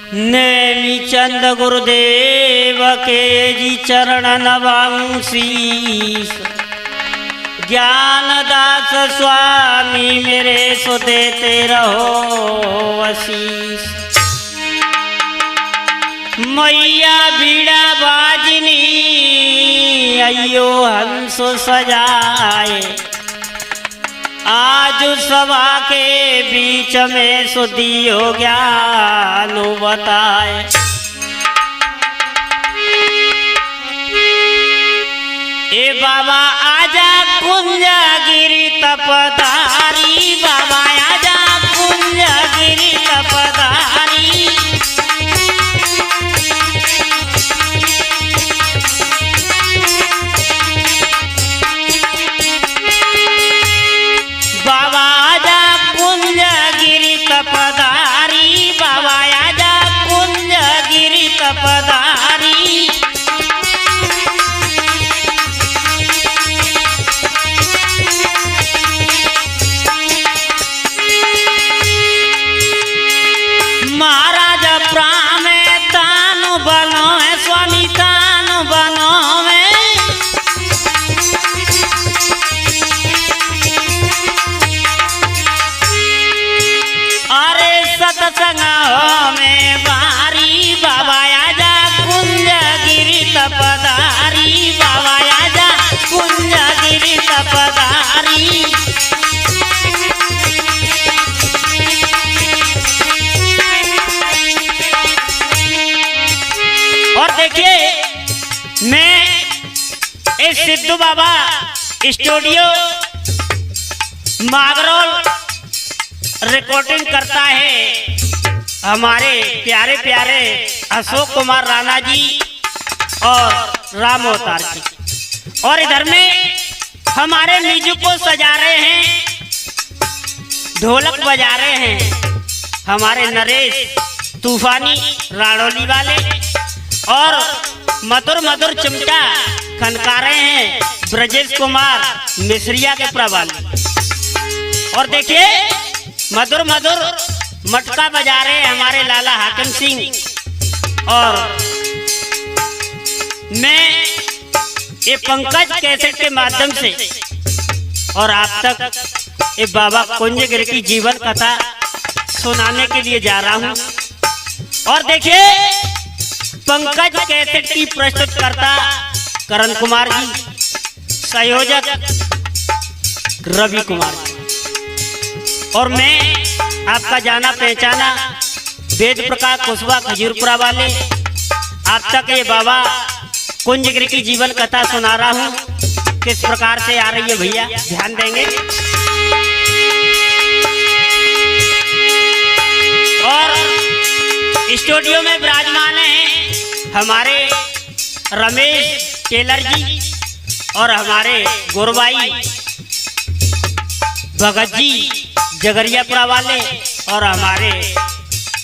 नेमी चंद गुरुदेव के जी चरण नवांशीष। ज्ञानदास स्वामी मेरे सो देते रहो आशीष। मैया बीड़ा बाजनी अयो हंस सजाए। आज सभा के बीच में सुधियो ज्ञान बताए। ए बाबा आजा कुंजगिरी तपधारी। बाबा आजा कुंजगिरी तपधारी। बाबा आजा कुंजगिरी तपधारी। बाबा आजा कुंजगिरी तपधारी। महाराज प्राण तान बनो है स्वामी तान बनो है। अरे सत्संग में बारी। बाबा आजा कुंजगिरी तपधारी। बाबा आजा कुंजगिरी तपधारी। और देखिए मैं इस सिद्धू बाबा स्टूडियो मागरोल रिकॉर्डिंग करता है हमारे प्यारे प्यारे अशोक कुमार राणा जी और राम अवतार जी। और इधर में हमारे म्यूजिक को सजा रहे हैं, ढोलक बजा रहे हैं हमारे नरेश तूफानी राणौली वाले। और मधुर मधुर चिमटा खनका रहे हैं ब्रजेश कुमार मिश्रिया के प्रवाली। और देखिए मधुर मधुर मटका बजा रहे हैं हमारे लाला हाकिम सिंह। और मैं ये पंकज कैसेट के माध्यम से और आप तक ये बाबा कुंजगिरी की जीवन कथा सुनाने के लिए जा रहा हूं। और देखिए पंकज कैसेट की प्रस्तुतकर्ता करण कुमार जी, संयोजक रवि कुमार जी। और मैं आपका जाना पहचाना वेद प्रकाश कुशवा खजूरपुरा वाले आप तक ये बाबा कुंजगिरी की जीवन कथा सुना रहा हूँ। किस प्रकार से आ रही है भैया ध्यान देंगे। और स्टूडियो में विराजमान हैं हमारे रमेश टेलर जी और हमारे गुरबाई भगत जी जगरियापुरा वाले और हमारे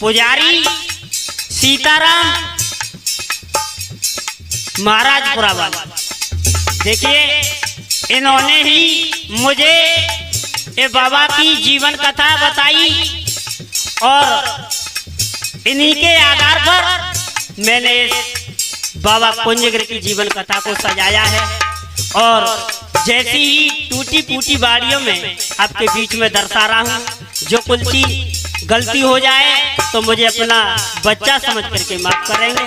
पुजारी सीताराम महाराजपुरा वाले। देखिए इन्होंने ही मुझे ये बाबा की जीवन कथा बताई और इन्हीं के आधार पर मैंने बाबा कुंजगिरी की जीवन कथा को सजाया है। और जैसी ही टूटी फूटी बाड़ियों में आपके बीच में दर्शा रहा हूँ। जो कुछ गलती हो जाए तो मुझे अपना बच्चा समझ करके माफ करेंगे।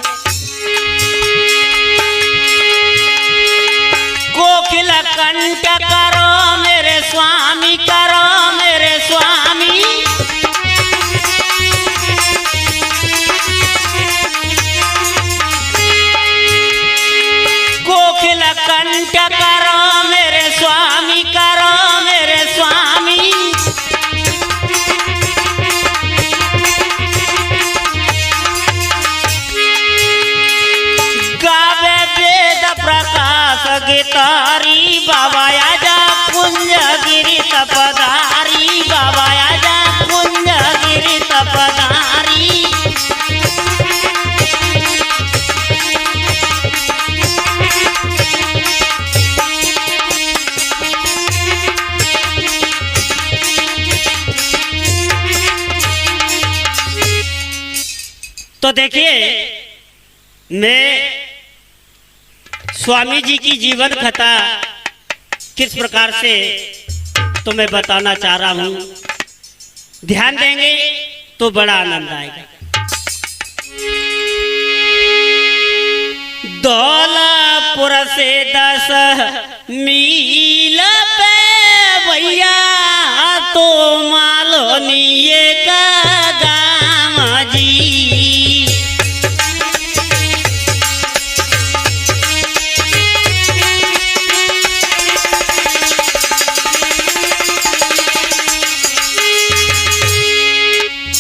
कोकिल कंठ करो मेरे स्वामी, करो मेरे स्वामी। कोकिल कंठ करो मेरे स्वामी, करो मेरे स्वामी। गावे वेद प्रकाश गितारी। बाबा आजा कुंजगिरी तपधारी। बाबा आजा कुंजगिरी तपधारी। तो देखिए, मैं स्वामी जी की जीवन कथा किस प्रकार से तो मैं बताना चाह रहा हूं। ध्यान देंगे तो बड़ा आनंद आएगा। धौलापुर से 10 मील पे भैया तो मालोनिए का गाँव जी।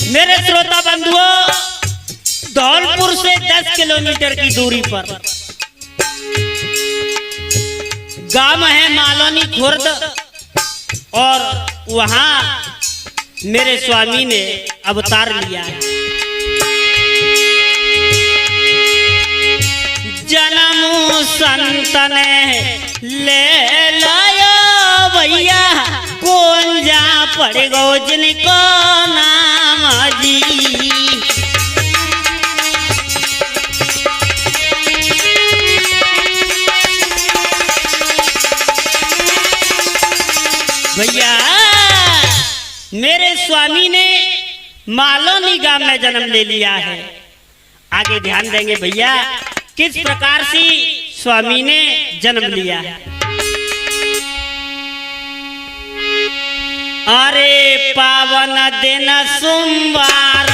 मेरे श्रोता बंधुओं, धौलपुर से 10 किलोमीटर की दूरी पर गांव है मालोनी खुर्द, और वहां मेरे स्वामी ने अवतार लिया है। जन्म संत ने ले लायो भैया, कौन जा पड़ गो जिनको नाम जी। भैया मेरे स्वामी ने मालोनी गांव में जन्म ले लिया है। आगे ध्यान देंगे भैया किस प्रकार से स्वामी ने जन्म लिया है। अरे पावन दिन सोमवार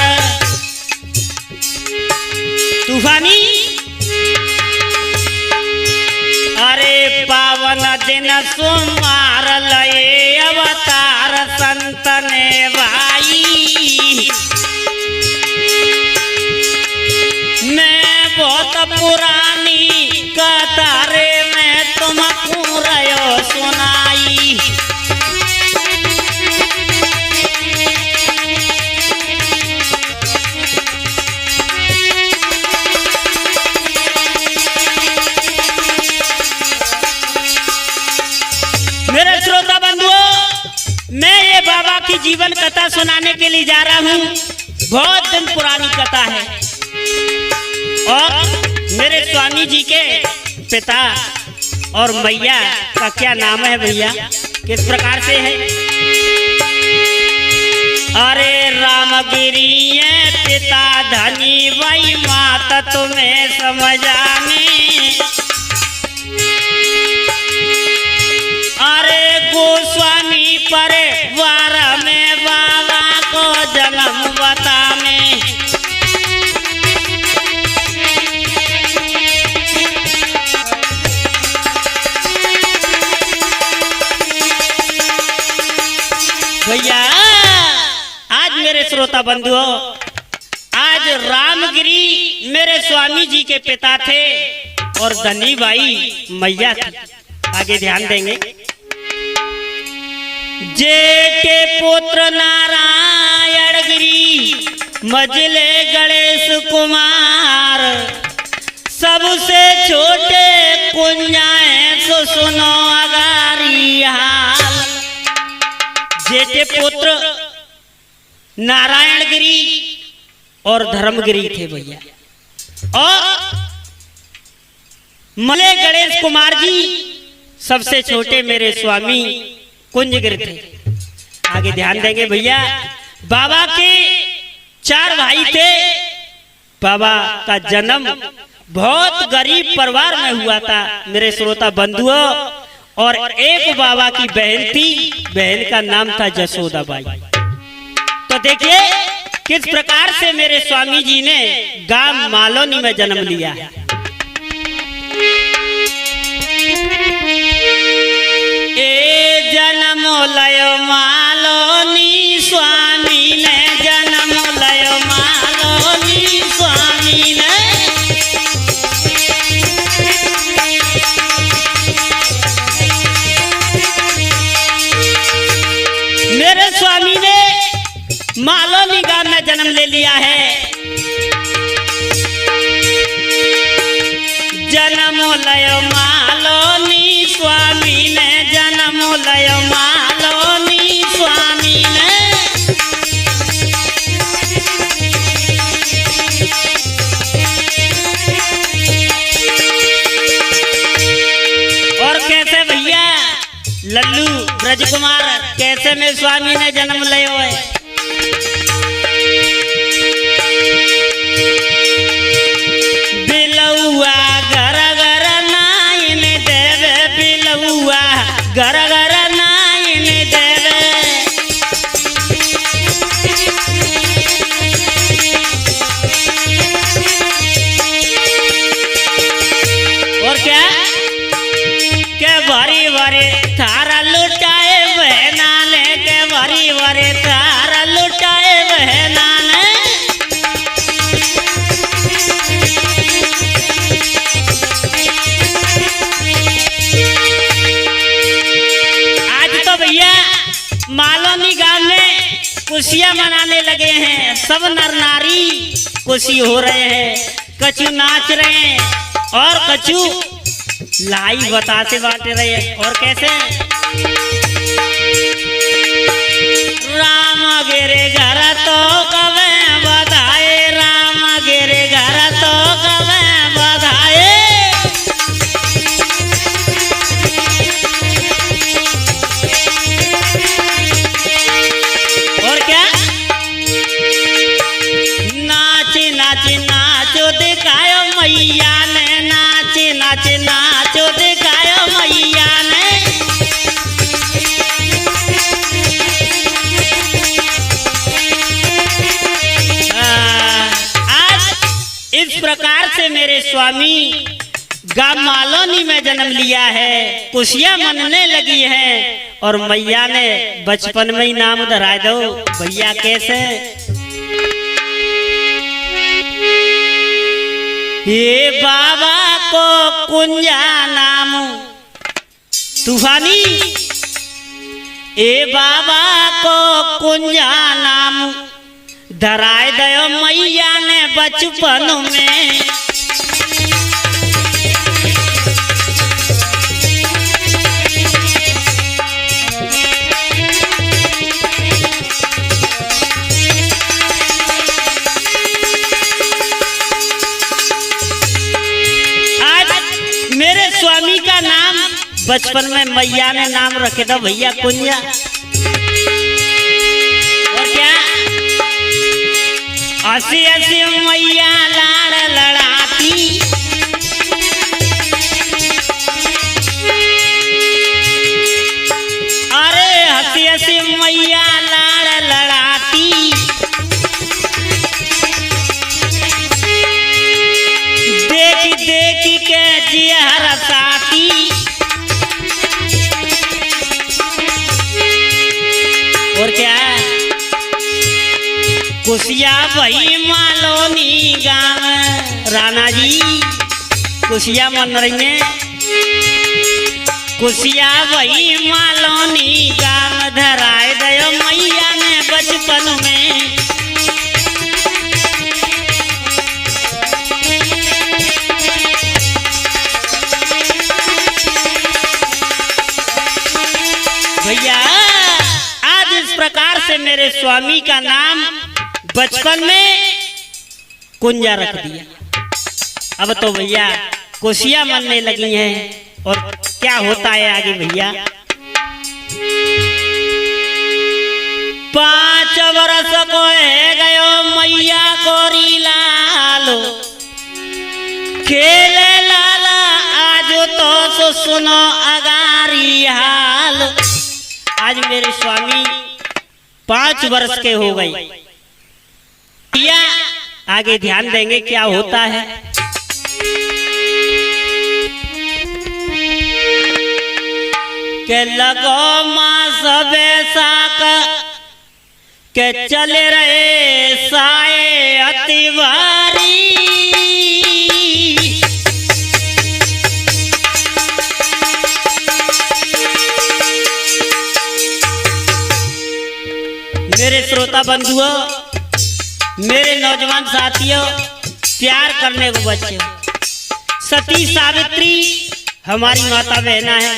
तूफानी, अरे पावन दिन सोमवार लये अवतार संत ने भाई। मैं बहुत पुरानी कतारे में तुमको रयो सुनाई। मेरे श्रोता बंधुओं, मैं ये बाबा की जीवन कथा सुनाने के लिए जा रहा हूँ। बहुत दिन पुरानी कथा है, और मेरे स्वामी जी के पिता और मैया का क्या नाम है भैया, किस प्रकार से है। अरे रामगिरी पिता धनी वही माता तुम्हें समझाने। अरे गोस्वामी परिवार में बाबा को जन्म बताने। भैया आज मेरे श्रोता बंधुओं, आज रामगिरी मेरे स्वामी जी के पिता थे और धनी बाई मैया थी। आगे ध्यान देंगे। जेठे पुत्र नारायण गिरी मझले गणेश कुमार, सबसे छोटे कुंजाए सो सुनो अगारी हाल। जेठे पुत्र नारायण गिरी और धर्मगिरी थे भैया, और मले गणेश कुमार जी सबसे छोटे मेरे स्वामी कुंजगिर थे। आगे ध्यान देंगे भैया, बाबा के 4 भाई थे। बाबा का जन्म बहुत गरीब परिवार में हुआ था मेरे श्रोता बंधुओं, और एक बाबा की बहन थी, बहन का नाम था जसोदाबाई। तो देखिए किस प्रकार से मेरे स्वामी जी ने गांव मालोनी में जन्म लिया है। ए जन्म लयो मालोनी स्वामी ने, जन्म लयो मालोनी स्वामी ने। मेरे स्वामी ने मालोनी गांव में जन्म ले लिया है। जन्म लयो मालोनी स्वामी ने, जन्म लयो मालोनी स्वामी ने। लल्लू ब्रज कुमार कैसे में स्वामी ने जन्म लियो है। बिलौआ घर घर नाइन देवे, बिलौआ घर घर नाइन देवे। और क्या के भरी भरी थारा लुटाए बहनाने, के भरी भरी थारा लुटाए बहनाने। आज तो भैया मालोनी गांव में खुशियां मनाने लगे हैं, सब नर नारी खुशी हो रहे हैं, कछु नाच रहे हैं और कछु लाई बताते बांटे रहे हैं। और कैसे राम गेरे घर तो कवे बधाए, राम गेरे घर तो कवे बधाए। और क्या नाच नाच नाचो दिखायो मैया ने, नाच नाच नाचो दिखायो मैया ने। आज इस प्रकार से मेरे स्वामी गांव मालोनी में जन्म लिया है, खुशियां मनने लगी हैं और मैया ने बचपन में ही नाम धरा दो। भैया कैसे ये बाबा को कुंजा नाम तूफानी, ए बाबा को कुंजा नाम धराए दयो मैया ने बचपन में। मेरे स्वामी का नाम बचपन में मैया ने नाम रखे था भैया कुंजा। और क्या हंसी हंसी मैया लाड़ लड़ाती, अरे हंसी हंसी मैया लाड़ लड़ाती। देख देख के जिया साथी, और क्या खुशिया भाई मालोनी गाँव राणा जी खुशियां मन रही हैं। खुशिया भाई मालोनी गाँव धराए दयो मैया ने बचपन में। भैया आज इस प्रकार से मेरे स्वामी का नाम बचपन में कुंजा रख दिया। अब तो भैया खुशियां मनने लगी हैं और क्या होता है आगे भैया। 5 वर्ष को है गयो मैया गोरी लालो, खेले लाला आज तो सुनो अगारी हाल। आज मेरे स्वामी 5 वर्ष के हो गए भैया। आगे ध्यान देंगे क्या होता है। के लगो माँ सबे साक के चले रहे साए अतिवारी। मेरे श्रोता बंधुओं, मेरे नौजवान साथियों, प्यार करने को बच्चे, सती सावित्री हमारी माता बहना है।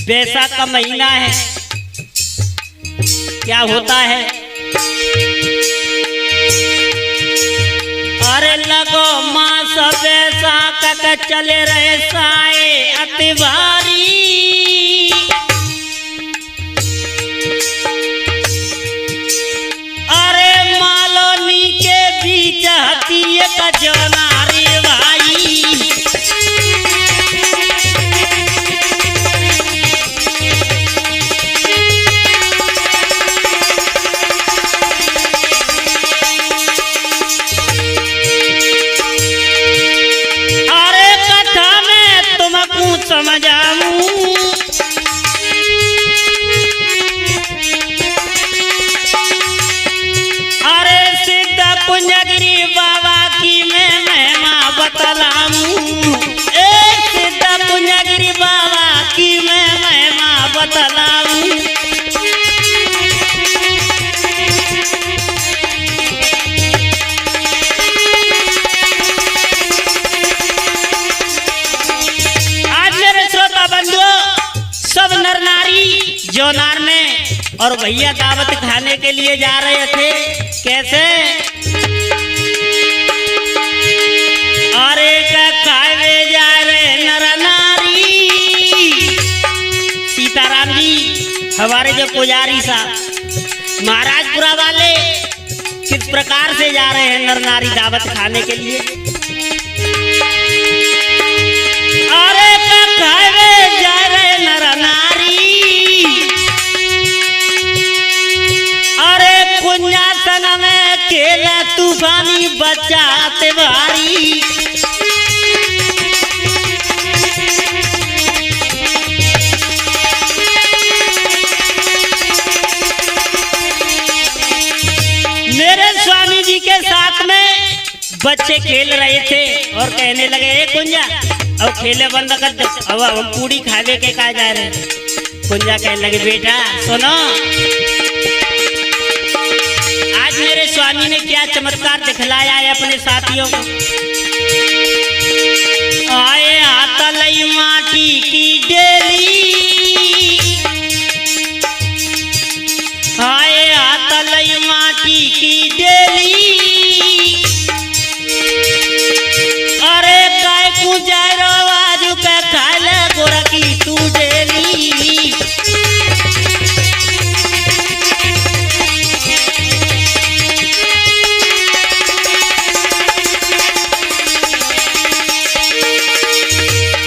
बैसाख का महीना है, क्या होता है। अरे लगो माँ सब बैसाख चले रहे साए अतिवारी। और भैया दावत खाने के लिए जा रहे थे। कैसे? अरे खावे जा रहे नर नारी। सीताराम जी हमारे जो पुजारी साहब महाराजपुरा वाले किस प्रकार से जा रहे हैं नर नारी दावत खाने के लिए। अरे खावे जा रहे नर नारी। अरे कुंजासन में केला तूफानी बचाते भारी। मेरे स्वामी जी के साथ में बच्चे खेल रहे थे और कहने लगे ए कुंजा अब खेले बंद कर दो, अब हम पूड़ी खावे के कहा जा रहे हैं। कुंजा कहने लगे बेटा सुनो, आज मेरे स्वामी ने क्या चमत्कार दिखलाया है अपने साथियों को। आए हाथ लई माटी की डेली। आए हाथ लई माटी की डेली। अरे काय कुजारो आजू का खाले गोरा की तू डेली।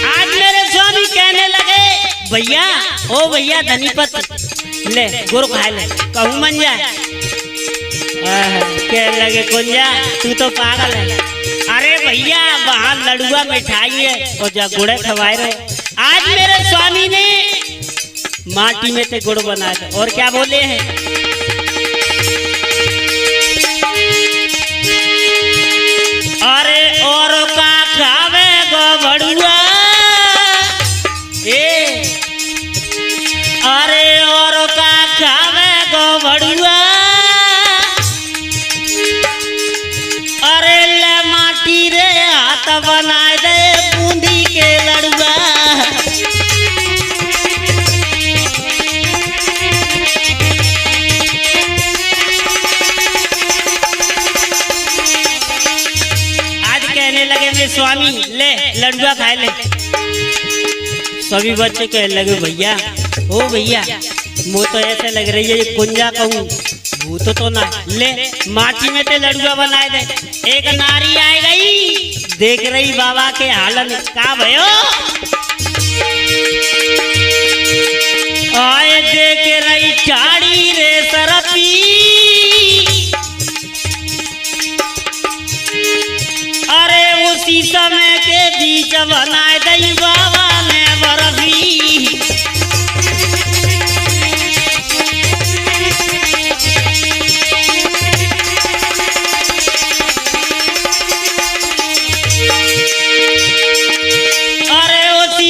आज मेरे स्वामी कहने लगे भैया ओ भैया धनीपत ले गुरु खा ले कहूँ मन जाए। कह लगे कुंजा तू तो पागल है। अरे भैया वहाँ लड़ुआ मिठाई है और जा गुड़ खवाए रहे। आज मेरे स्वामी ने माटी में से गुड़ बना था और क्या बोले हैं। अरे और का खावे गो बड़ुआ। अरे और का खावे गो बड़ुआ। अरे ले माटी रे हाथ बनाए दे बूंदी के लड़ुआ। आज कहने लगे मेरे स्वामी ले लड़ुआ खाए ले। सभी बच्चे कहने लगे भैया ओ भैया मुँह तो ऐसे लग रही है कुंजा कहूँ भूत तो ना ले माटी में ते लड़ुआ बनाए दे। एक नारी आई गई देख रही बाबा के हालन का भयो। आए देख रही चाड़ी रे सरपी। अरे उसी समय के बीच बनाए दई बाबा ने बर्फी।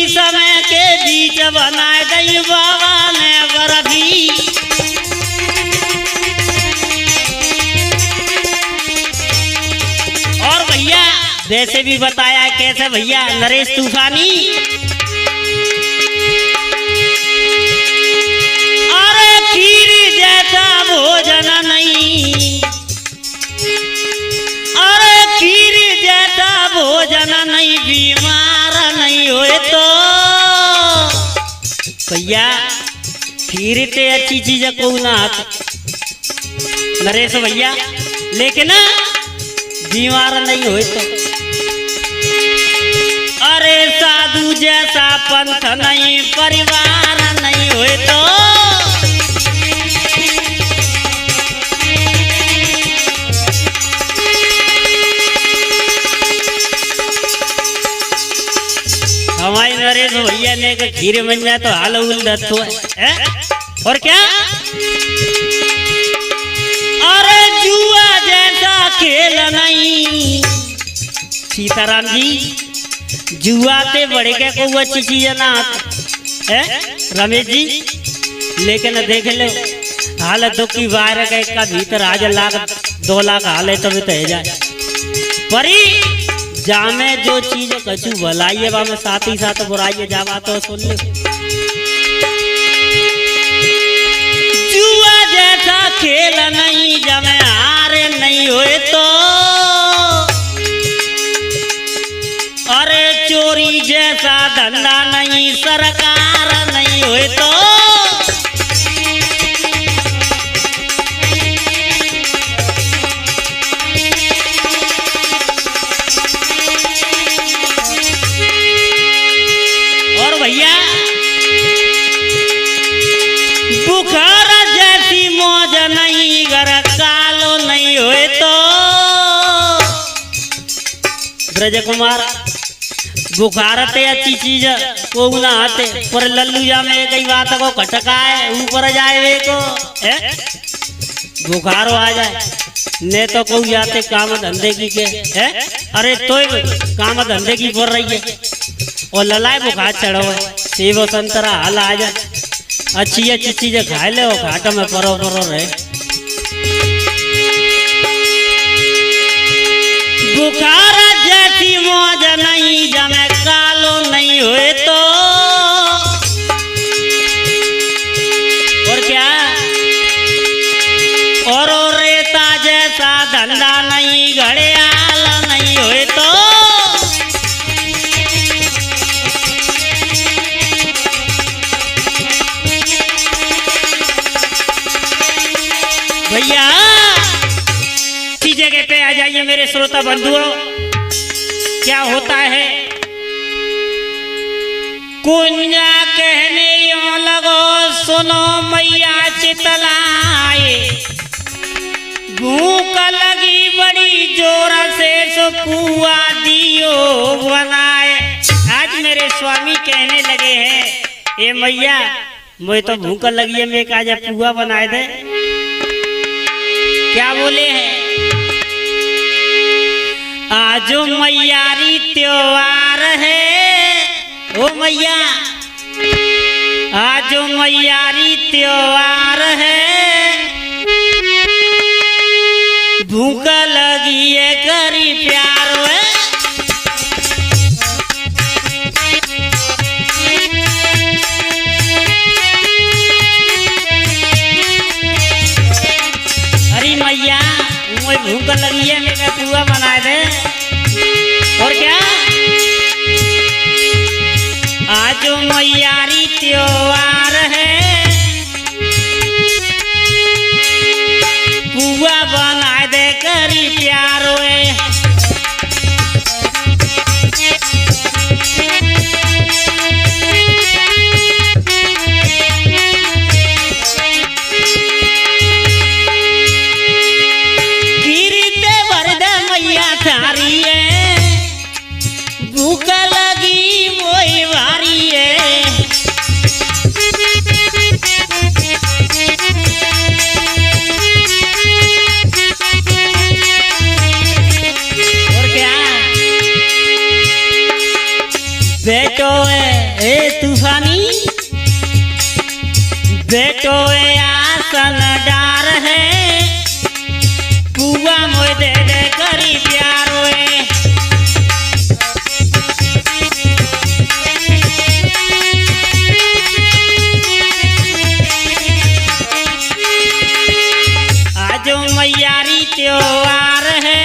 समय के बीच बनाए दई बाबा ने बर्फी। और भैया वैसे भी बताया कैसे भैया नरेश तूफानी। अरे खीर जैसा भोजन नहीं। अरे खीर जैसा भोजन नहीं बीमार नहीं होए तो। भैया खीर ते अच्छी चीज को ना नरेश भैया लेकिन बीमार नहीं होए तो। अरे साधु जैसा पंथ नहीं परिवार नहीं होए तो। हमारे नरेश भैया ने खीर बन जाए तो हाल उल्लत है। और क्या अरे जुआ जैसा खेल नहीं। सीताराम जी जुआ से बढ़ के कोई अच्छी चीज ना है रमेश जी। लेकिन देख लो हालत दुख की बाहर का भीतर आज लाख 2 लाख हाल है तो है जाए परी जामे जो चीज कछु भलाई बा में साथ ही साथ बुराई जावा तो सुन ले। जुआ खेल नहीं जमे हार नहीं हुए तो, अरे चोरी जैसा धंधा नहीं सरकार नहीं हुए तो, और भैया बुखार जैसी मौज नहीं घर कालो नहीं हुए तो, ब्रज कुमार बुखार ते अच्छी चीज को ना आते पर लल्लू जा में कई बात को खटका है ऊपर जाए वे को है बुखार आ जाए ने तो को जाते काम धंधे की के है, अरे तो काम धंधे की पर रही है और ललाए बुखार चढ़ो है सेब संतरा हाल आ जाए अच्छी अच्छी चीजें खाए ले घाट में परो रहे। बुखार जैसी मौज नहीं जमे कालो नहीं हुए तो, और क्या और रेता जैसा धंधा नहीं घड़ियाल नहीं हुए तो, भैया इसी जगह पे आ जाइए मेरे श्रोता बंधुओं। क्या होता है कुंजा कहने यूं लगो सुनो मैया चितलाए, भूख लगी बड़ी जोर से सो पुआ दियो बनाए। आज मेरे स्वामी कहने लगे हैं ए मैया मुझे तो भूख लगी है मैं आज पुआ बनाए दे। क्या बोले हैं आज मैयारी त्योहार है, ओ मैया आज मैयारी त्योहार है, भूख लगी है करी प्यार है। अरे मैया मुझे भूख लगी है मेरा पुआ बनाए दे। और क्या आज मैयारी त्योहार है, पुआ बनाए दे करी प्यार है। भूख लगी मोई भारी है, और क्या बेटो है तूफानी बेटो है आसन डार है, पुआ मोई दे दे करी प्यार है। मैयारी त्योहार है,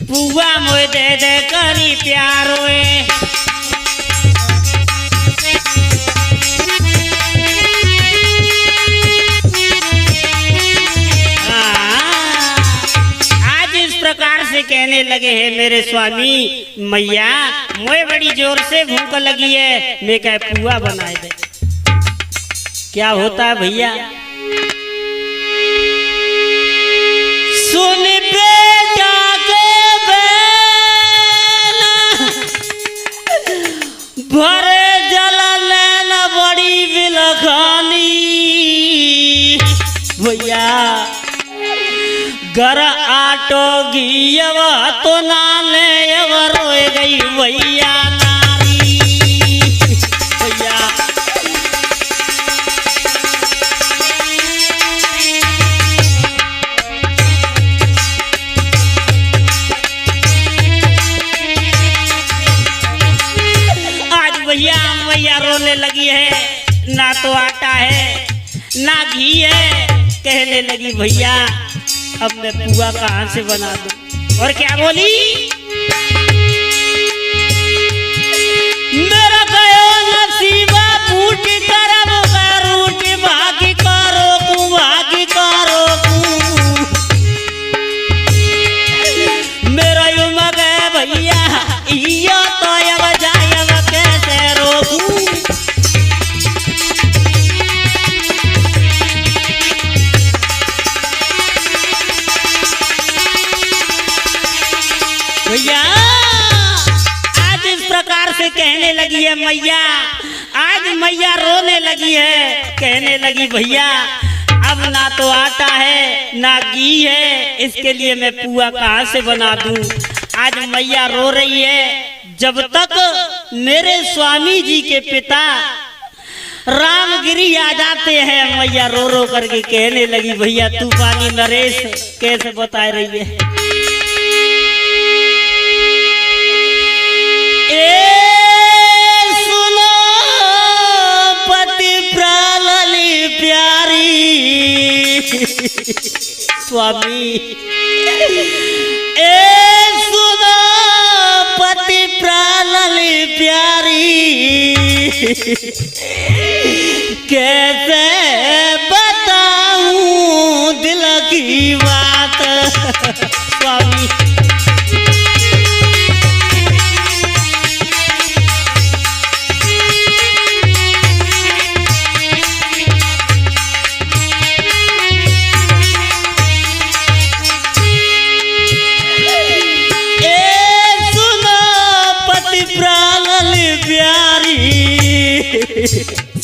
पुआ मोए दे दे करी प्यार है। आज इस प्रकार से कहने लगे हैं मेरे स्वामी मैया मोए बड़ी जोर से भूख लगी है मैं क्या पुआ बनाए दे। क्या होता है भैया सुन बेटा के भरे जल लेना बड़ी बिलखानी भैया घर आटो घीवा तो नाने रोए गई भैया नारी भैया। मैया रोने लगी है, ना तो आटा है ना घी है, कहने लगी भैया अब मैं पुआ कहाँ से बना दूं। और क्या बोली, मेरा गयो नसीबा फूट करब रूट भागी करो भागी करो मेरा युमग है भैया यो तो अब जायब कैसे रोकूं। भैया आज इस प्रकार से कहने लगी है मैया, आज मैया रोने लगी है, कहने लगी भैया अब ना तो आटा है ना घी है, इसके लिए मैं पुआ कहाँ से बना दूं। आज मैया रो रही है। जब तक मेरे स्वामी जी के पिता रामगिरी आ जाते हैं, मैया रो रो करके कहने लगी भैया तूफानी नरेश कैसे बता रही है। सुनो पति प्राणली प्यारी स्वामी, सुनो पति प्राणली प्यारी कैसे बताऊं दिल की बात स्वामी।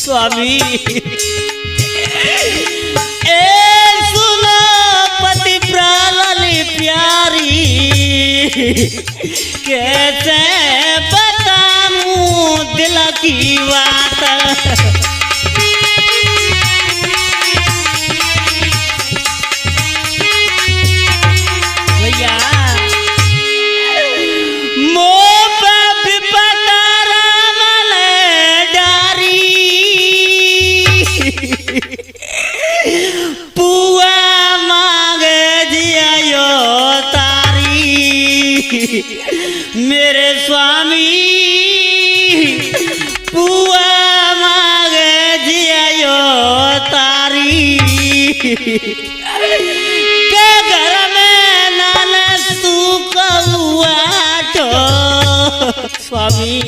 स्वामी सुनो पति प्राणली प्यारी कैसे बताऊं दिल की बात। भैया पुआ मांगे जिया तारी मेरे स्वामी, पुआ मांगे जिया तारी के घर में नाने तू कौआ स्वामी।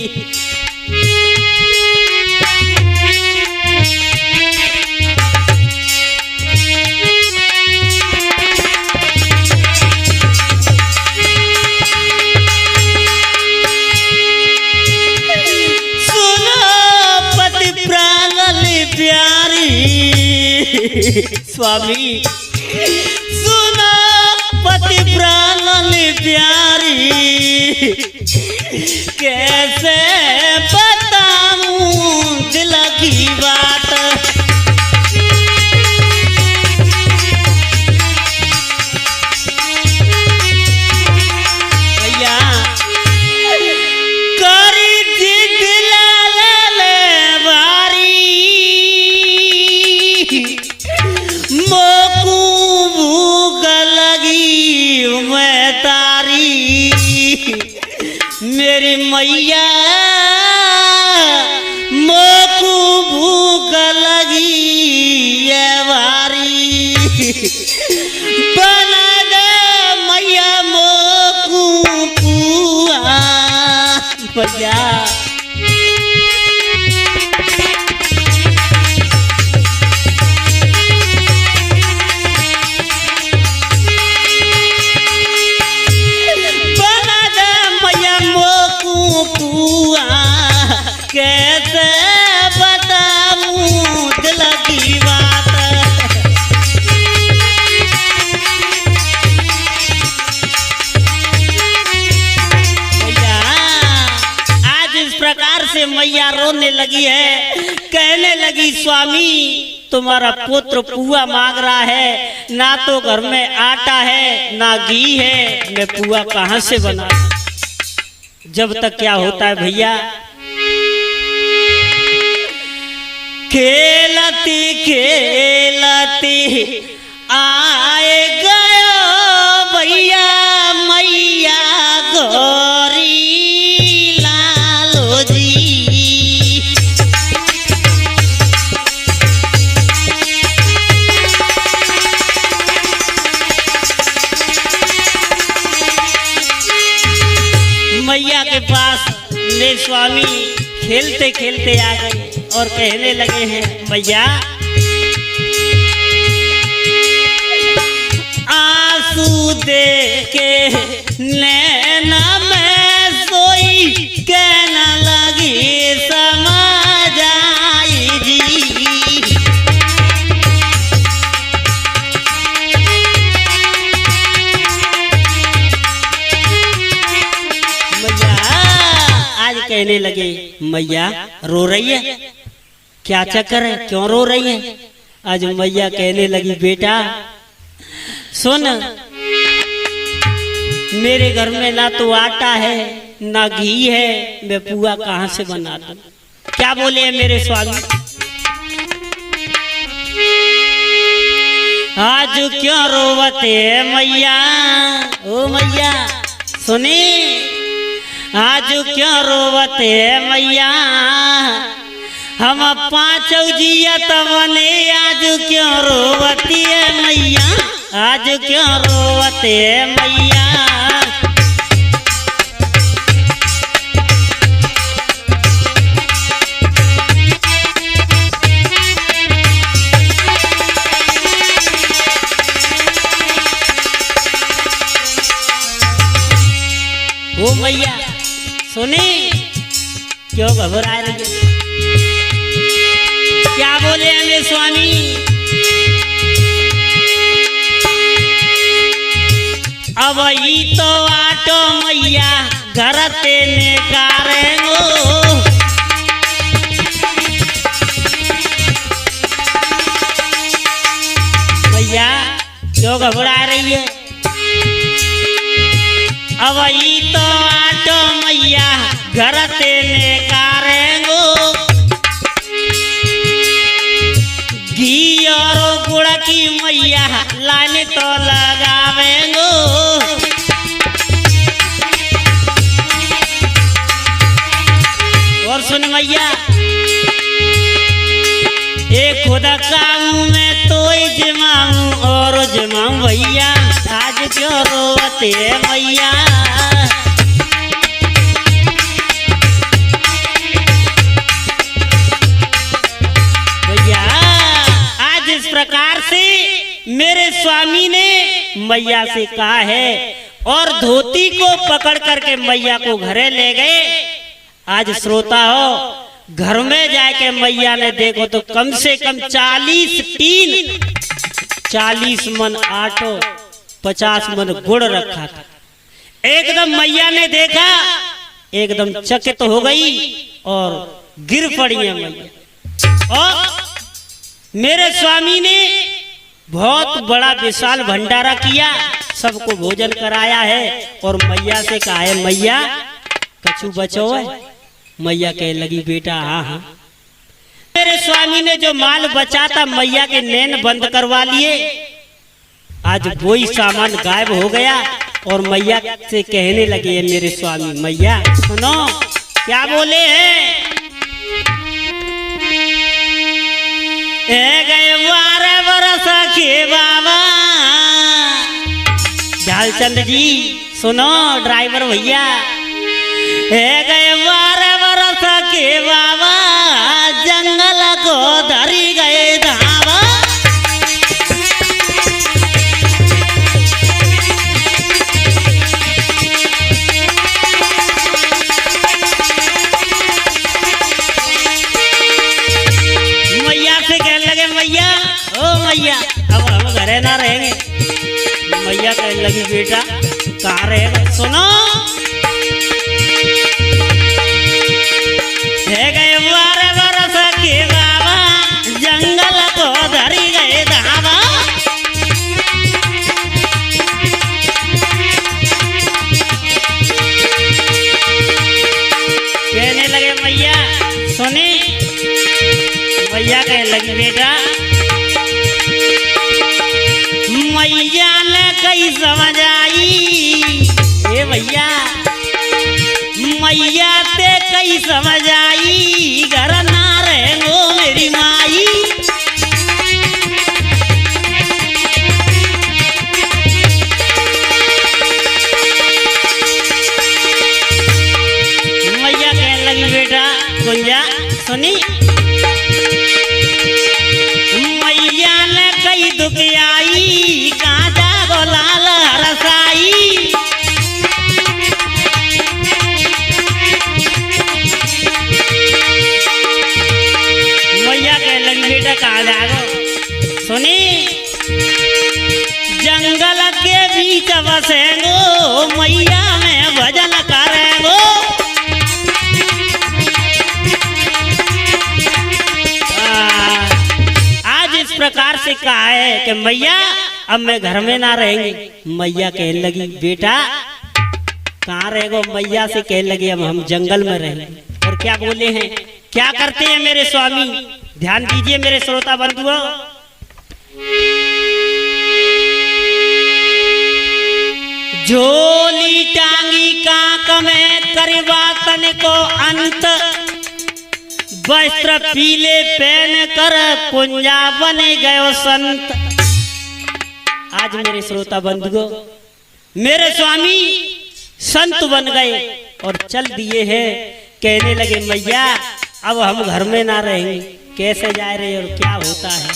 स्वामी सुनो पति प्राणली प्यारी कैसे बताऊं दिल की बात। भैया करी जिद ले बारी मोकू भूख लगी मैं तारी मेरी मैया मोकू भूख लगी ये भारी बना दे मैया मोकू पुआ भैया। कैसे बताऊं दिल की बात। भैया आज इस प्रकार से मैया रोने लगी है, कहने लगी स्वामी तुम्हारा पुत्र पुआ मांग रहा है, ना तो घर में आटा है ना घी है, मैं पुआ कहाँ से बना। जब तक क्या होता है भैया, खेलती खेलती आए गयो भैया मैया गोरी लालो जी। मैया के पास मेरे स्वामी खेलते खेलते आ गए और कहने लगे हैं, मैया आंसू दे के नैना में सोई कहना लगी समझ आई जी। मैया आज कहने लगे, मैया रो रही है, क्या चक्कर है, क्यों रो रही है? आज मैया कहने लगी, बेटा सुन, मेरे घर में ना तो आटा है ना घी है, मैं पुआ कहाँ से बना दूं? क्या बोले हैं मेरे स्वामी? आज क्यों रोवते मैया, ओ मैया सुनी, आज क्यों रोवते मैया, हम पांचों जिया तमने आज क्यों रोवती है मैया, आज क्यों रोवते मैया। ओ मैया सुनी, क्यों घबरा रही है? क्या बोले हमें स्वामी? अब ही तो आटो मैया घर तेने कारेंगो, मैया क्यों घबरा रही है? अब ही तो आटो मैया घर तेने कारेंगो, घी और गुड़ की मैया लाने तो लगावेंगो, और सुन मैया, एक खुदा कामू में तो जमाऊं और जमाऊं भैया, आज क्यों रोते मैया। भैया आज इस प्रकार से मेरे स्वामी ने मैया से कहा है और धोती को पकड़ करके मैया को घरे ले गए। आज श्रोता हो, घर में जाके मैया ने देखो तो कम से कम 40 टीन, 40 मन आटो, 50 मन गुड़ रखा था। एकदम मैया ने देखा, एकदम चकित हो गई और गिर पड़ी है मैया। और मेरे स्वामी ने बहुत बड़ा विशाल भंडारा किया, सबको भोजन कराया है और मैया से कहा है, मैया कछु बचो है? मैया कह लगी, बेटा हाँ हाँ। मेरे स्वामी ने जो माल बचा था मैया के नैन बंद करवा लिए। आज वही सामान गायब हो गया और मैया से कहने लगे मेरे स्वामी, मैया सुनो क्या बोले हैं। गए 12 बरस के बाबा, ढालचंद जी सुनो, ड्राइवर भैया, गए 12 बरस के बाबा, जंगल को धरी गए धावा। मैया से कहने लगे, मैया ओ मैया अब हम घरे ना रहेंगे। मैया कहने लगी, बेटा कहाँ रहेगा? सुनो, गए 12 बरस के बाबा, जंगल को धरी गए धावा। कहने लगे मैया सुने, मैया कहने लगी, बेटा समझ आई, घर ना रहेंगो मेरी माई। मैया कहने लगी बेटा गुंजा सुनी, मैया ने कई दुख आई, कहाँ जागो लाल रसाई। मैया कहने लगी बेटा कहाँ जागो, सुनी जंगल के बीच बसेंगो, मैया में भजन करेंगो। इस प्रकार से कहा है कि मैया अब मैं घर में ना रहेंगे। मैया कहने लगी बेटा कहाँ रहेगो, मैया से कहने लगी अब हम जंगल में रहेंगे। और क्या बोले हैं, क्या करते हैं मेरे स्वामी, ध्यान दीजिए मेरे श्रोता बंधुओं। झोली टांगी कांक में करवा तन को अंत, वस्त्र पीले पहन कर कुंजा बने गयो संत। आज मेरे श्रोता बंधुओं मेरे स्वामी संत बन गए और चल दिए हैं। कहने लगे मैया अब हम घर में ना रहेंगे, कैसे जा रहे और क्या होता है।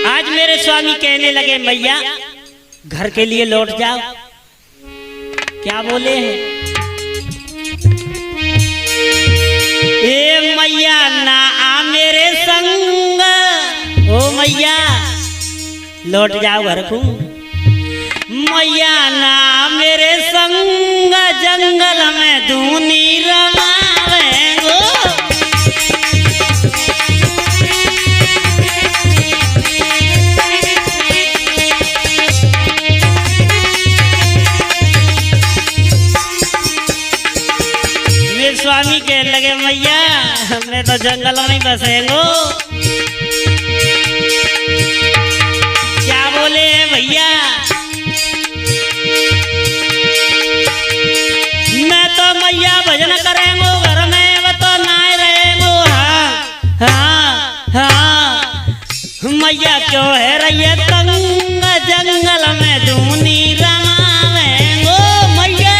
आज मेरे स्वामी कहने लगे मैया घर के लिए लौट जाओ। क्या बोले हैं, ए मैया ना आ मेरे संग, ओ मैया लौट जाओ घर को। मैया ना मेरे संग, जंगल में दूनी रमावेंगो। स्वामी कहने लगे मैया मैं तो जंगल में बसेंगो। क्या बोले हैं भैया, मैं तो मैया भजन करेंगो घर में, वो तो ना रहेंगो। हाँ हाँ हाँ मैया क्यों है रही तंग, जंगल में दूनी रमावेंगो। मैया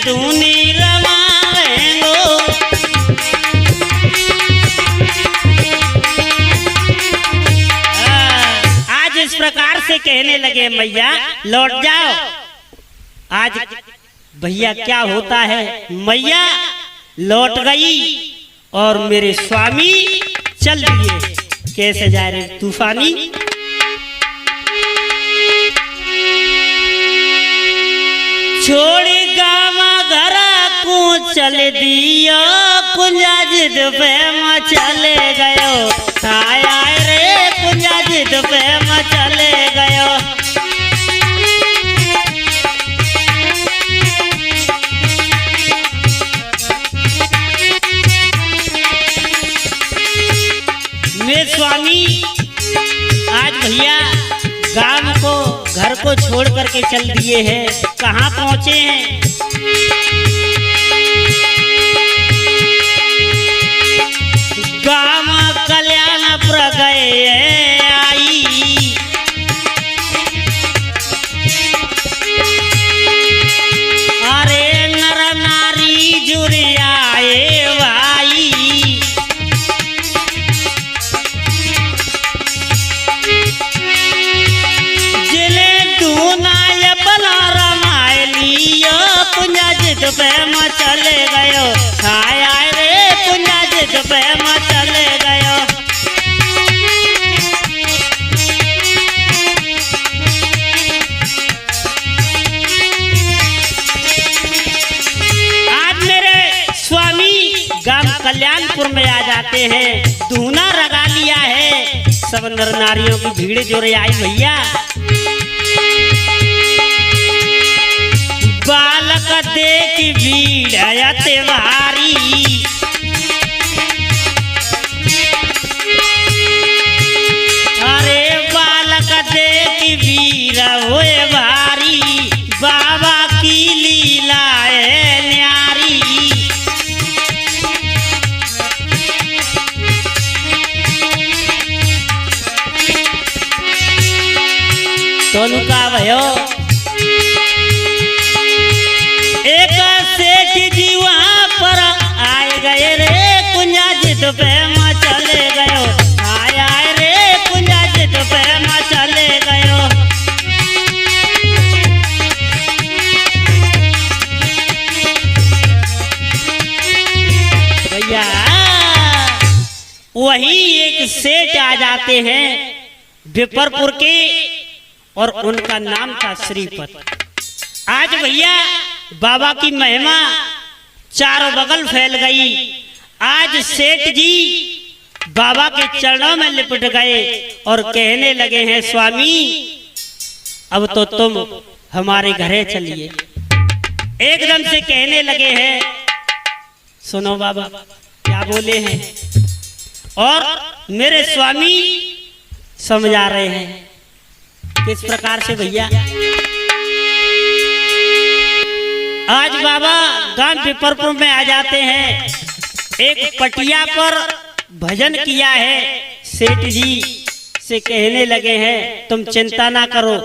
दूनी रमावेंगो। आज इस प्रकार से कहने लगे मैया लौट जाओ। आज भैया क्या होता है, मैया लौट गई और मेरे स्वामी चल दिए। कैसे जा रहे तूफानी, छोड़ी गामा घर को चल दियो, कुंजा जिद पे चले गयो। आया रे कुंजा जिद पे चले गयो। मेरे स्वामी आज भैया गांव को घर को छोड़ करके चल दिए हैं। कहाँ पहुँचे हैं, गांव कल्याणपुर गए आई। अरे नर नारी जुड़ आए भाई, पे चले गयो। आया रे कुंजा जिद पे चले गयो। आज मेरे स्वामी गांव कल्याणपुर में आ जाते हैं। दूना रगा लिया है, सब नर नारियों की भीड़ जुड़ आई भैया। बालक देख भीड़ अति भारी। अरे बालक देख भीड़ होए भारी, बाबा की लीला है न्यारी। सोनू का भयो एक सेठ जी वहां पर आए गए रे, कुंजा जिद पे चले गयो। आए आए रे कुंजा जिद पे चले गयो। भैया वही एक सेठ आ जाते हैं विपरपुर के, और उनका नाम था श्रीपत। आज भैया बाबा की महिमा चारों बगल फैल गई। आज सेठ जी बाबा के चरणों में लिपट गए और कहने लगे हैं, स्वामी अब तो तुम हमारे घरे चलिए। एकदम से कहने लगे हैं, सुनो बाबा क्या बोले हैं। और मेरे स्वामी समझा रहे हैं किस प्रकार से। भैया आज बाबा गांव विपरपुर में आ जाते हैं। एक पटिया पर भजन किया है, सेठ जी से कहने लगे हैं, तुम चिंता ना करो,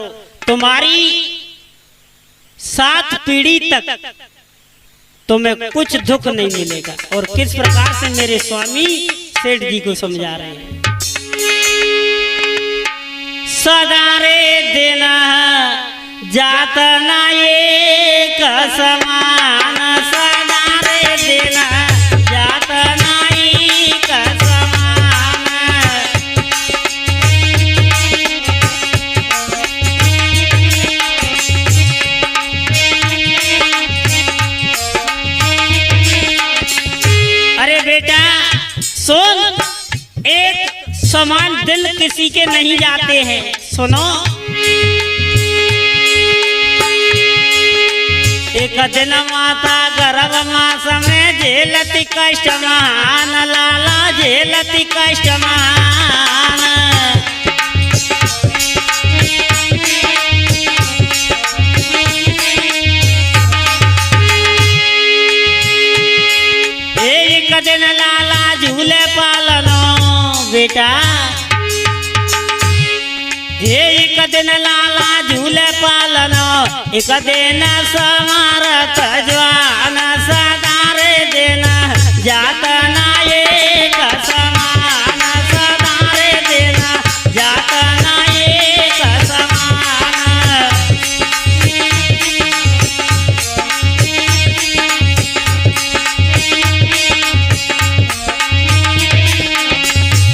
तुम्हारी 7 पीढ़ी तक तुम्हें कुछ दुख नहीं मिलेगा। और किस प्रकार से मेरे स्वामी सेठ जी को समझा रहे हैं। सदा रे देना जात ना एक समान, सदा रे देना जात ना एक समान। अरे बेटा सुन, एक समान दिल किसी के नहीं जाते हैं। सुनो, एक दिन माता गर्भ मास में झेलती कष्ट महान, लाला झेलती कष्ट महान। एक दिन लाला झूले पालनो बेटा, एक दिन लाला झूले पालनो, एक दिन समारत जवान, सदा रे देना जात ना एक समान, सदा रे देना जात ना एक समान।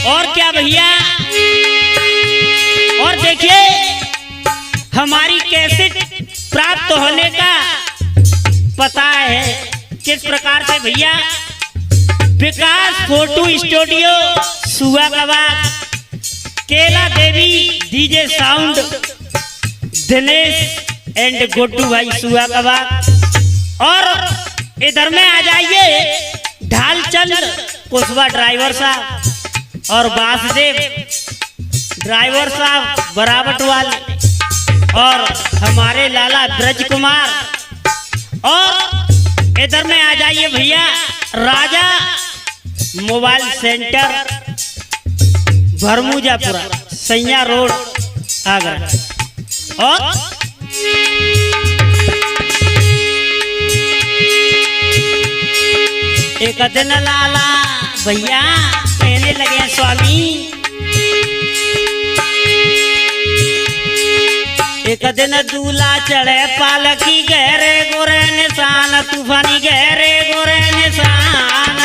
और क्या भैया, और देखिए हमारी कैसेट प्राप्त होने का पता है किस प्रकार से। भैया विकास photo studio Suhagbad, Kela Devi DJ sound, Dinesh and Gotu भाई सुहागबाद। और इधर में आ जाइए ढालचंद कुशवा ड्राइवर साहब और वासुदेव ड्राइवर साहब बराबट वाले, और हमारे लाला ब्रज कुमार। और इधर में आ जाइए भैया राजा मोबाइल सेंटर, भरमुजापुरा, सैया रोड, आगरा। और एक दिन लाला भैया कहने लगे, स्वामी एक दिन दूल्हा चढ़े पालकी, गहरे गोरे निशान, तूफानी गहरे गोरे निशान।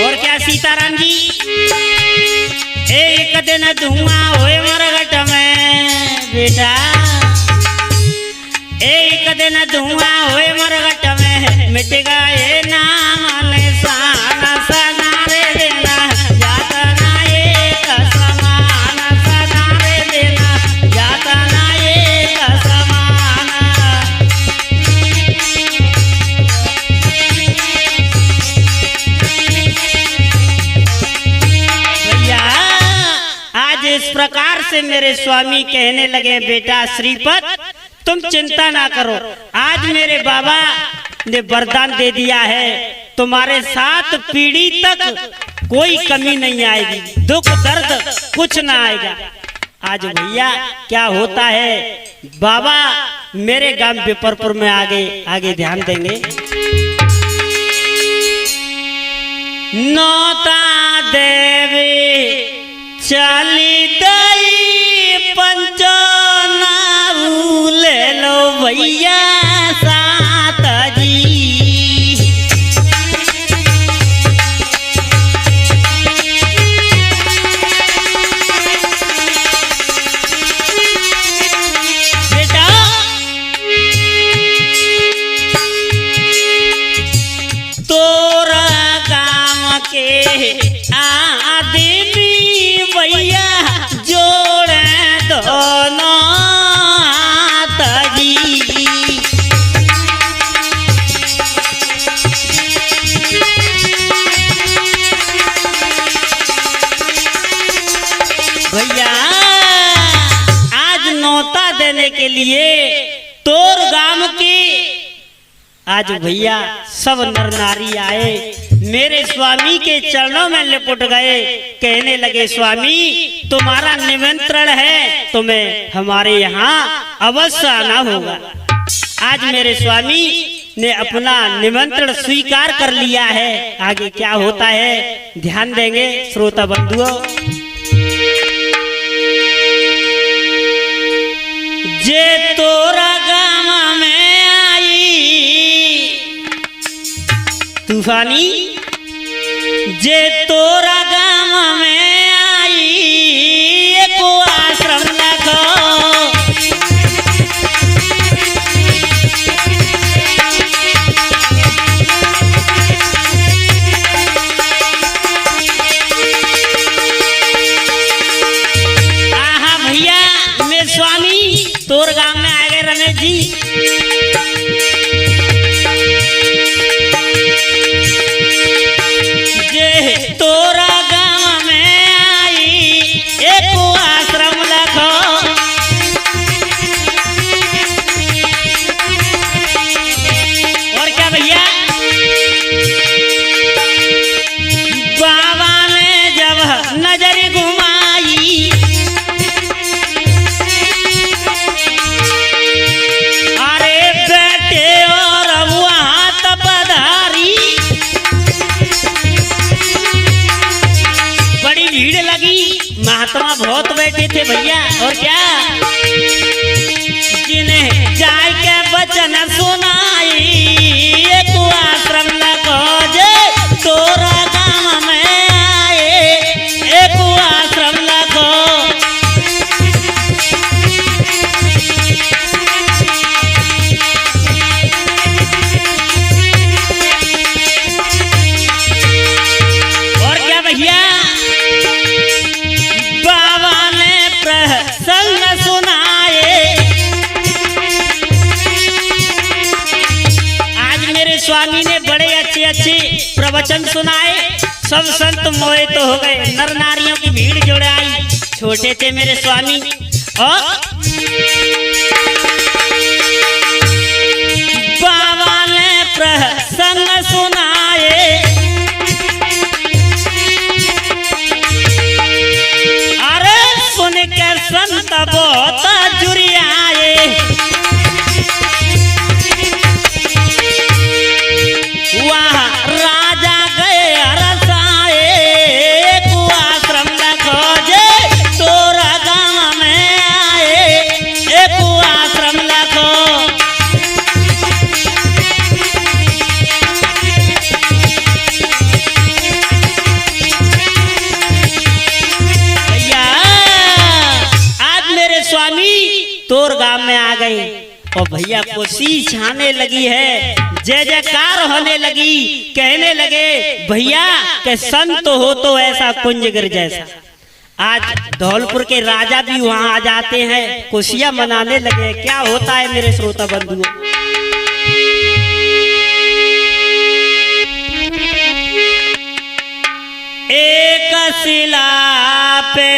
और क्या सीताराम जी, एक दिन धुआं होए मरघट में बेटा, एक दिन धुआं होए मरघट में, मिट गए नाम निशान, सदा रे देना जात ना एक समान, प्रकार से मेरे स्वामी कहने लगे, बेटा श्रीपत तुम चिंता ना करो, आज मेरे बाबा ने वरदान दे दिया है, तुम्हारे 7 पीढ़ी तक कोई कमी नहीं आएगी, दुख दर्द कुछ ना आएगा। आज भैया क्या होता है, बाबा मेरे गांव बिपरपुर में आगे ध्यान देंगे। नौता देवी चली दई पंचो नाऊ ले लो भैया सात जी। बेटा तोरा गाँव के आदमी भैया जोड़े दोनों हाथ जी। भैया आज नौता देने के लिए तोर गांव की आज भैया सब नर नारी आए, मेरे स्वामी के चरणों में लिपट गए, कहने लगे स्वामी तुम्हारा निमंत्रण है, तुम्हें हमारे यहाँ अवश्य आना होगा। आज मेरे स्वामी ने अपना निमंत्रण स्वीकार कर लिया है, आगे क्या होता है ध्यान देंगे श्रोता बंधुओं। जे तोरा गाँव में आई तूफानी, जे तोरा गाँव में आई एको आश्रम लगो, आहा भैया मेरे स्वामी तोर गाँव में आ गए रमेश जी। तोरा गाँव में आई एक आश्रम लगो, और क्या भैया बाबा ने जब नजर घुमाई, अरे बेटे और वहाँ तब पधारी, बड़ी भीड़ लगी, महात्मा बहुत बैठे थे भैया, और क्या जिन्हें जाय के वचन सुनाई एक आश्रम लगो, जे तोरा गाँव में आए एक आश्रम लगो। और क्या भैया बाबा ने प्रसंग सुनाए, आज मेरे स्वामी ने बड़े अच्छे प्रवचन सुनाए, सब संत मोहित तो हो गए, नर नारियों की भीड़ जुड़ आई, छोटे थे मेरे स्वामी। और बाबा ने प्रसंग सुनाए, अरे सुन के संत बहुत जुरियाए, वहाँ राजा गए अरसाए एक आश्रम लगो, जे तोरा गाँव में आए एक आश्रम लगो। भैया आज मेरे स्वामी तोर गाँव में आ गए, और भैया खुशी छाने लगी है, जय जयकार होने लगी, कहने लगे भैया के संत हो तो ऐसा कुंजगिर जैसा। आज धौलपुर के राजा भी वहां आ जाते हैं, खुशियां मनाने लगे। क्या होता है मेरे श्रोता बंधुओं, एक शिला पे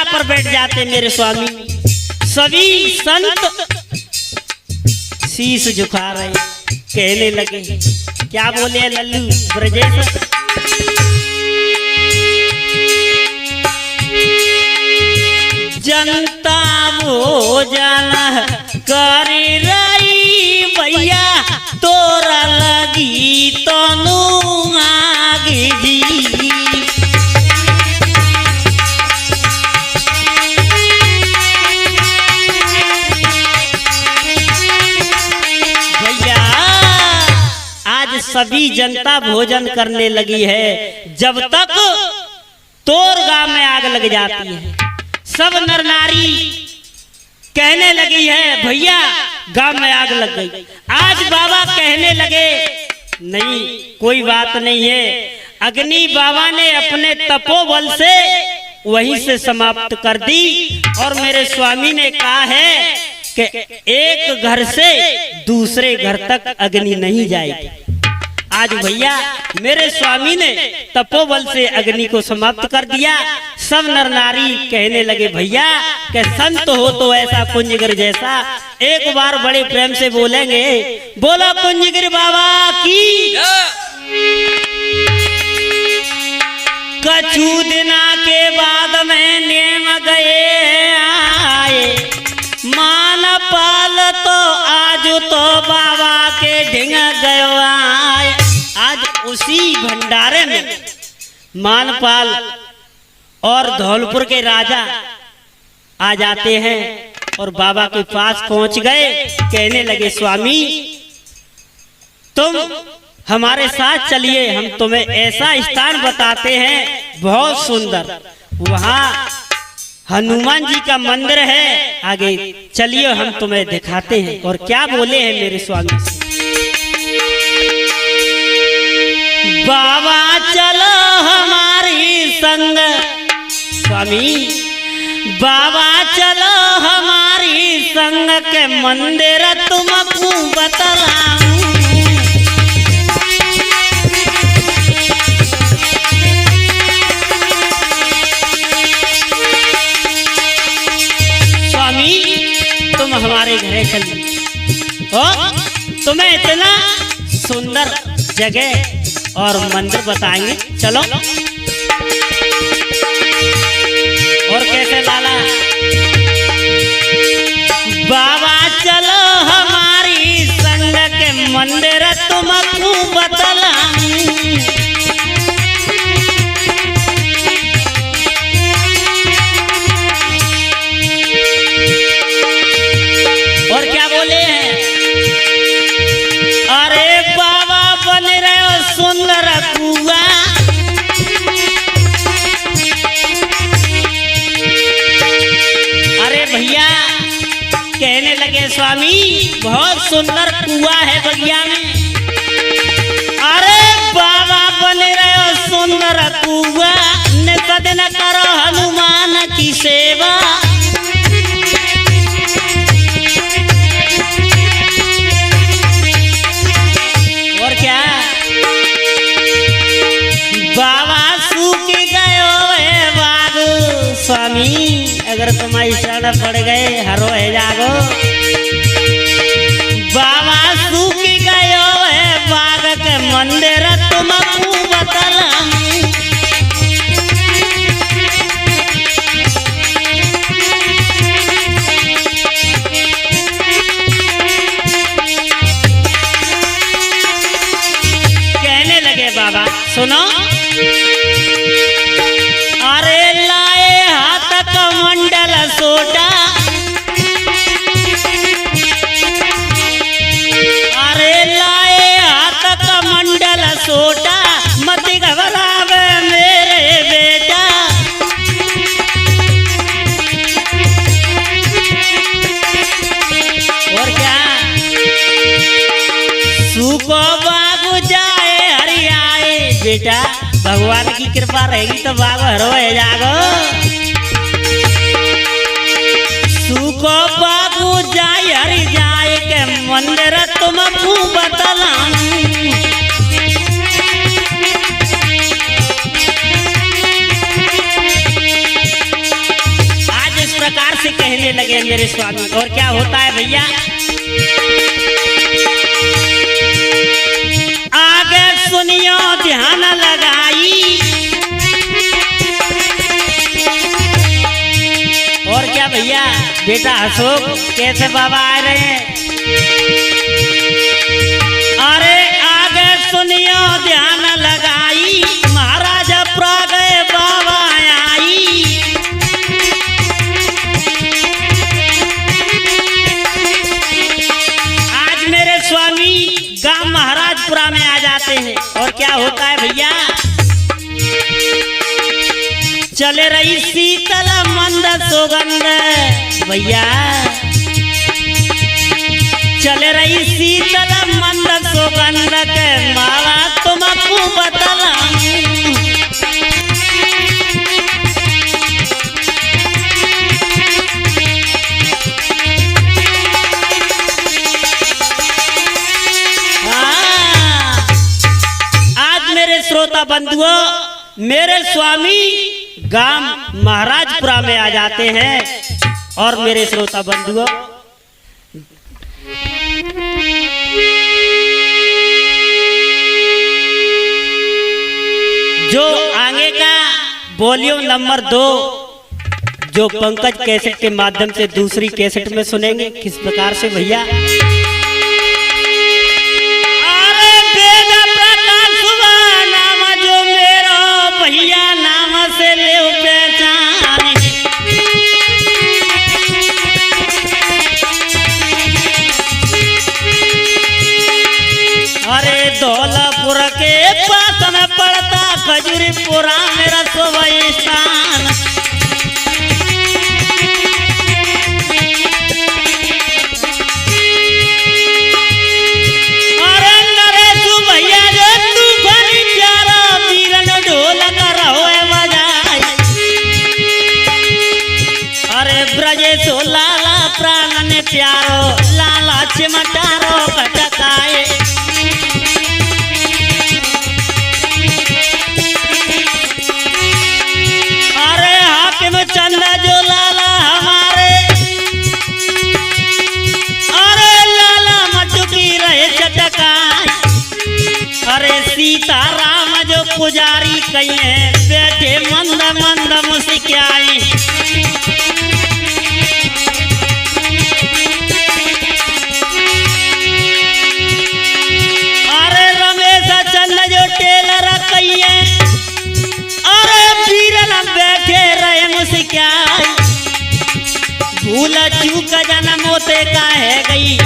पर बैठ जाते मेरे स्वामी। सभी संत शीश झुका रहे, कहने लगे, क्या बोले लल्लू ब्रजेश? जनता भोजन कर रही भैया, तोरा लगी तनु आगे जी। भैया आज सभी जनता भोजन करने लगी है, जब तक तोर गांव में आग लग जाती है। सब नर नारी कहने लगी है, भैया गांव में आग लग गई। आज बाबा कहने लगे, नहीं कोई बात नहीं है, अग्नि बाबा ने अपने तपोबल से वहीं से समाप्त कर दी। और मेरे स्वामी ने कहा है कि एक घर से दूसरे घर तक अग्नि नहीं जाएगी। आज भैया मेरे स्वामी ने तपोबल से अग्नि को समाप्त कर दिया। सब नर नारी कहने लगे, भैया के संत हो तो ऐसा कुंजगिर जैसा। एक बार बड़े प्रेम से बोलेंगे, बोलो कुंजगिर बाबा की। कछु दिना के बाद में नेम गए आए, मान पाल तो आज तो बाबा के ढिंग गयो आए। आज उसी भंडारे में मानपाल और धौलपुर के राजा आ जाते हैं और बाबा के पास पहुंच गए। कहने लगे, स्वामी तुम हमारे साथ चलिए, हम तुम्हें ऐसा स्थान बताते हैं बहुत सुंदर, वहाँ हनुमान जी का मंदिर है, आगे चलिए हम तुम्हें दिखाते हैं। और क्या बोले हैं मेरे स्वामी से, बाबा चलो हमारी संग, स्वामी बाबा चलो हमारी संग के मंदिर तुमको बतलाऊं। स्वामी तुम हमारे घरे चलिए और तुम्हें इतना सुंदर जगह और मंदिर बताएंगे, चलो। और कैसे लाला, बाबा चलो हमारी संग के मंदिर तुमको बतलाऊं। और क्या बोले हैं, अरे बाबा बन रहे हो सुंदर कुआ, अरे भैया कहने लगे, स्वामी बहुत सुंदर कुआ है बगिया में। अरे बाबा बन रहे हो सुंदर कुआ, नित दिन करो हनुमान की सेवा। और क्या, बाबा सूख गयो है बाग, स्वामी अगर तुम्हारी शरण पड़ गए हरो है जागो। बाबा सूख गयो है बाग के मंदिर तुमको बतलाऊं। कहने लगे, बाबा सुनो, अरे लाए हाथ कमंडल सोटा, अरे लाए हाथ कमंडल सोटा, मत घबरावे मेरे बेटा। और क्या, सुको बाबू जाए हरियाए, बेटा भगवान की कृपा रहेगी तो बाबा हरो है जागो। सुको बाबू जाए हरि जाए के मंदिर तुमको बतलाऊं। प्रकार से कहने लगे मेरे स्वामी। और क्या होता है भैया, आगे सुनियो ध्यान लगाई। और क्या भैया, बेटा अशोक कैसे बाबा आ रहे हैं? अरे आगे सुनियो ध्यान लगाई, महाराज प्रागय बाबा आई। आज मेरे स्वामी गांव महाराजपुरा में आ जाते हैं। और क्या होता है भैया, चले रही शीतल मंद सुगंध भैया, चले रही शीतल मंद सुगंध के माला तुमको बतलाऊं। आज मेरे श्रोता बंधुओं, मेरे स्वामी गांव महाराजपुरा में आ जाते हैं। और मेरे श्रोता बंधुओं, जो आगे का वॉल्यूम नंबर 2 जो पंकज कैसेट के माध्यम से दूसरी कैसेट में सुनेंगे, किस प्रकार से भैया, भैया नाम से ले पहचान। अरे धौलापुर के पास में पड़ता खजूरीपुरा मेरा सोवई स्थान। अरे नरेश भैया जो तूफानी प्यारा वीरन ढोल कर होए बजाए। अरे ब्रजेश लाला प्राण ने प्यारो लाला चिमटारो कटकाए। अरे हाकिम चंदा जो लाला हमारे, अरे लाला मटुकी रहे चटकाए। अरे सीताराम जो पुजारी कहिए बैठे मंद मंद मुस्कियाई। अरे रमेश चंद जो टेलर कहिए, अरे वीरन बैठे रहे मुस्कियाई। भूल चूक जन्म होते का है गई,